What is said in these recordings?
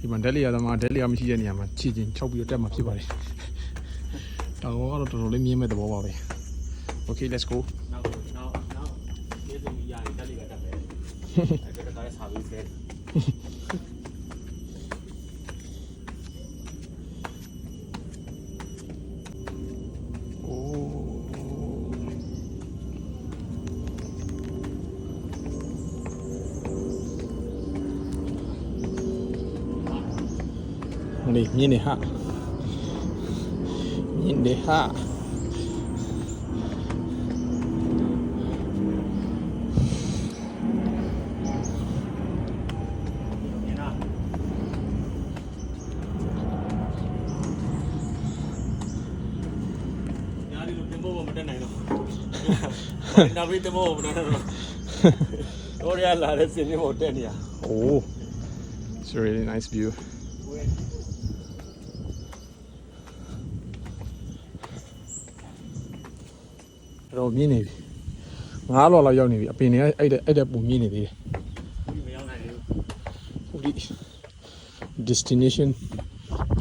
ဒီမှာဒက်လီယာသမားဒက်လီယာမရှိတဲ့နေရာမှာခြေချင်း၆ပြီးတော့တက်မှာဖြစ်ပါတယ်တောင်ကတော့တော်တော်လေးမြင်းမဲ့သဘောပါပဲ Okay let's go နောက်ကျေးဇူးကြီးရတယ်တက်လေးကတက်ပဲအဲ့ဒါကလည်းစာပြီးဆဲนี่မြင်းနေဟာမြင်းနေဟာနောက်ပြီးတမောမတော်တော့ရလာတဲ့စင်မျိုးတက်နေရ Oh it's a really nice view တော့မြင်းနေပြီ9လော်လောက်ရောက်နေပြီအပင်တွေအဲ့တဲ့ပုံမြင်းနေသေးတယ် မရောက်နိုင်ဘူး ဟုတ်ဒီ destination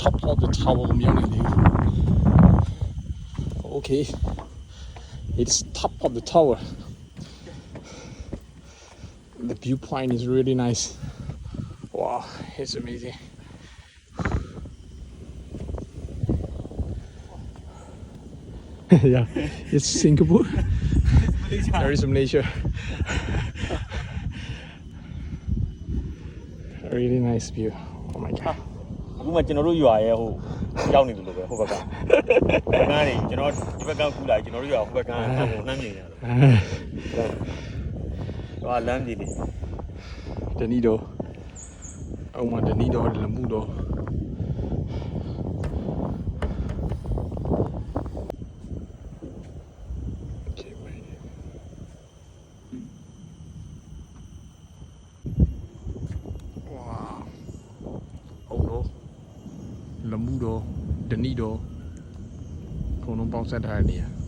top of the tower မြင်းနေသေးဘူး Okay it's top of the tower the viewpoint is really nice wow it's amazing yeah it's Singapore there is Malaysia a really nice view oh my god အခုမှကျွန်တော်တို့ရွာရဲ့ဟိုရောက်နေတယ်လို့ပဲဟိုဘက်ကငါးနေကျွန်တော်ဒီဘက်ကကူလာကျွန်တော်တို့ရွာဟိုဘက်ကဟိုနှမ်းနေရတယ်ဟောလမ်းကြီးနေ Denido အောင်မ Denido လမှုတော့လမှုတော့ဒနီတော့အကုန်လုံးပေါင်းဆက်ထားတဲ့နေရာ